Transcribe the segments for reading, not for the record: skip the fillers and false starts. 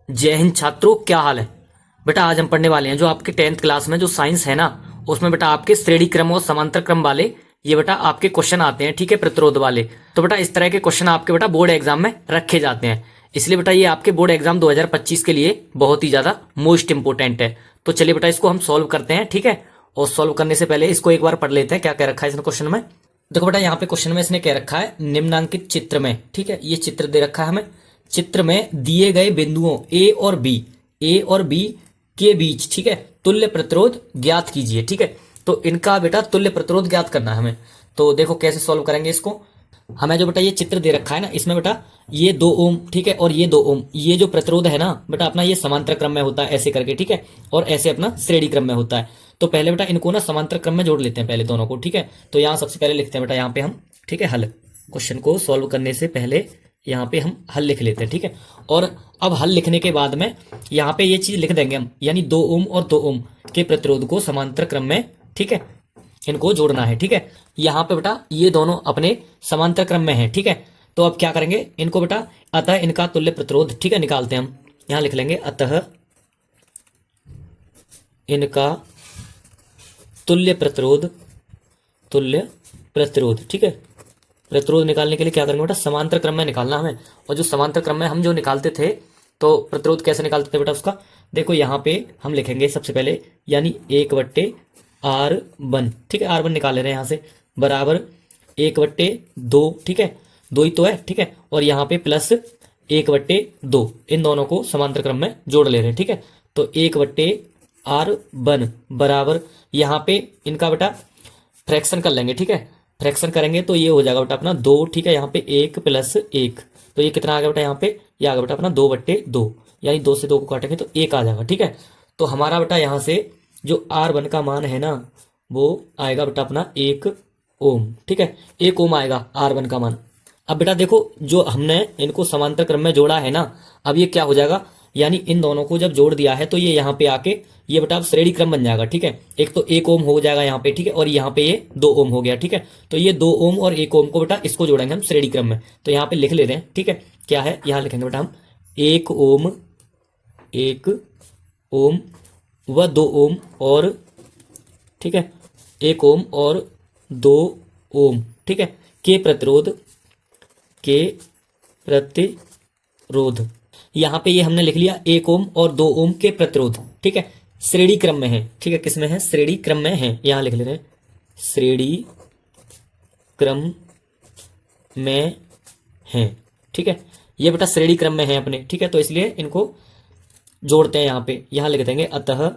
जय हिंद छात्रों, क्या हाल है। बेटा आज हम पढ़ने वाले हैं जो आपके 10th क्लास में जो साइंस है ना, उसमें बेटा आपके श्रेणी क्रम और समांतर क्रम वाले ये बेटा आपके क्वेश्चन आते हैं, ठीक है, प्रतिरोध वाले। तो बेटा इस तरह के क्वेश्चन आपके बेटा बोर्ड एग्जाम में रखे जाते हैं, इसलिए बेटा ये आपके बोर्ड एग्जाम 2025 के लिए बहुत ही ज्यादा मोस्ट इंपोर्टेंट है। तो चलिए बेटा इसको हम सॉल्व करते हैं, ठीक है। और सॉल्व करने से पहले इसको एक बार पढ़ लेते हैं क्या कह रखा है इसने क्वेश्चन में। देखो बेटा यहाँ पे क्वेश्चन में इसने कह रखा है निम्नांकित चित्र में, ठीक है, ये चित्र दे रखा है हमें। चित्र में दिए गए बिंदुओं ए और बी के बीच, ठीक है, तुल्य प्रतिरोध ज्ञात कीजिए, ठीक है। तो इनका बेटा तुल्य प्रतिरोध ज्ञात करना है हमें। तो देखो कैसे सॉल्व करेंगे इसको। हमें जो बेटा ये चित्र दे रखा है ना, इसमें बेटा ये 2 ओम, ठीक है, और ये 2 ओम, ये जो प्रतिरोध है ना बेटा अपना ये समांतर क्रम में होता है ऐसे करके, ठीक है, और ऐसे अपना श्रेणी क्रम में होता है। तो पहले बेटा इनको ना समांतर क्रम में जोड़ लेते हैं पहले दोनों को, ठीक है। तो यहाँ सबसे पहले लिखते हैं बेटा यहाँ पे हम, ठीक है, हल। क्वेश्चन को सॉल्व करने से पहले यहाँ पे हम हल लिख लेते हैं, ठीक है। और अब हल लिखने के बाद में यहाँ पे ये चीज लिख देंगे हम, यानी 2 ओम और 2 ओम के प्रतिरोध को समांतर क्रम में, ठीक है, इनको जोड़ना है, ठीक है। यहाँ पे बेटा ये दोनों अपने समांतर क्रम में है, ठीक है। तो अब क्या करेंगे इनको बेटा, अतः इनका तुल्य प्रतिरोध, ठीक है, निकालते हैं हम। यहाँ लिख लेंगे अतः इनका तुल्य प्रतिरोध, ठीक है। प्रतिरोध निकालने के लिए क्या करेंगे बेटा, समांतर क्रम में निकालना हमें। और जो समांतर क्रम में हम जो निकालते थे, तो प्रतिरोध कैसे निकालते थे बेटा उसका, देखो यहाँ पे हम लिखेंगे सबसे पहले, यानी 1/R1, ठीक है, R1 निकाल ले रहे हैं यहाँ से, बराबर 1/2, ठीक है, 2 ही तो है, ठीक है, और यहाँ पे प्लस 1/2, इन दोनों को समांतर क्रम में जोड़ ले रहे हैं, ठीक है। तो 1/R1 बराबर यहाँ पे इनका बेटा फ्रैक्शन कर लेंगे, ठीक है। फ्रैक्शन करेंगे तो ये हो जाएगा बेटा अपना 2, ठीक है, यहाँ पे 1 + 1, तो ये कितना आ गया बेटा, यहाँ पे ये आ गया बेटा अपना 2/2, यानी 2 से 2 को काटेंगे तो 1 आ जाएगा, ठीक है। तो हमारा बेटा यहाँ से जो R1 का मान है ना, वो आएगा बेटा अपना 1 ओम, ठीक है, 1 ओम आएगा R1 का मान। अब बेटा देखो जो हमने इनको समांतर क्रम में जोड़ा है ना, अब ये क्या हो जाएगा, यानी इन दोनों को जब जोड़ दिया है तो ये यहाँ पे आके ये बेटा अब श्रेणी क्रम बन जाएगा, ठीक है। एक तो 1 ओम हो जाएगा यहाँ पे, ठीक है, और यहाँ पे ये 2 ओम हो गया, ठीक है। तो ये 2 ओम और 1 ओम को बेटा इसको जोड़ेंगे हम श्रेणी क्रम में, तो यहाँ पे लिख ले रहे हैं, ठीक है। क्या है, यहाँ लिखेंगे बेटा हम 1 ओम व 2 ओम और, ठीक है, 1 ओम और 2 ओम, ठीक है, के प्रतिरोध। यहाँ पे ये हमने लिख लिया 1 ओम और 2 ओम के प्रतिरोध, ठीक है, श्रेणी क्रम में है, ठीक है, किसमें है, श्रेणी क्रम में है। यहाँ लिख ले रहे हैं श्रेणी क्रम में है, ठीक है, ये बेटा श्रेणी क्रम में है अपने, ठीक है। तो इसलिए इनको जोड़ते हैं यहाँ पे, यहाँ लिख देंगे अतः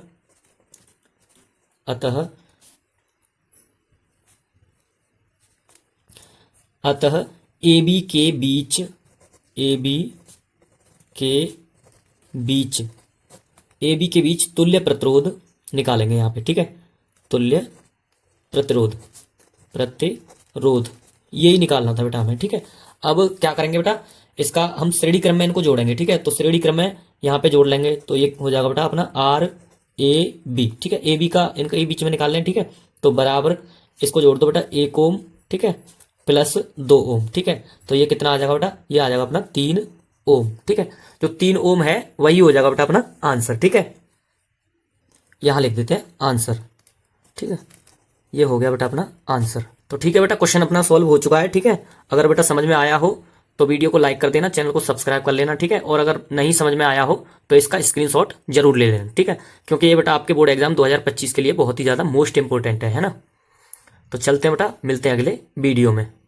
AB के बीच तुल्य प्रतिरोध निकालेंगे यहाँ पे, ठीक है, तुल्य प्रतिरोध यही निकालना था बेटा हमें, ठीक है। अब क्या करेंगे बेटा, इसका हम श्रेणी क्रम में इनको जोड़ेंगे, ठीक है। तो श्रेणी क्रम में यहाँ पे जोड़ लेंगे तो ये हो जाएगा बेटा अपना RAB, ठीक है, AB का इनका ये बीच में निकाल लें, ठीक है। तो बराबर इसको जोड़ दो बेटा 1 ओम, ठीक है, प्लस 2 ओम, ठीक है। तो ये कितना आ जाएगा बेटा, ये आ जाएगा अपना 3 ओम, ठीक है। जो 3 ओम है वही हो जाएगा बेटा अपना आंसर, ठीक है। यहां लिख देते हैं आंसर, ठीक है, ये हो गया बेटा अपना आंसर। तो ठीक है बेटा, क्वेश्चन अपना सॉल्व हो चुका है, ठीक है। अगर बेटा समझ में आया हो तो वीडियो को लाइक कर देना, चैनल को सब्सक्राइब कर लेना, ठीक है। और अगर नहीं समझ में आया हो तो इसका स्क्रीनशॉट जरूर ले लेना, ठीक है, क्योंकि ये बेटा आपके बोर्ड एग्जाम 2025 के लिए बहुत ही ज्यादा मोस्ट इंपोर्टेंट है ना। तो चलते हैं बेटा, मिलते हैं अगले वीडियो में।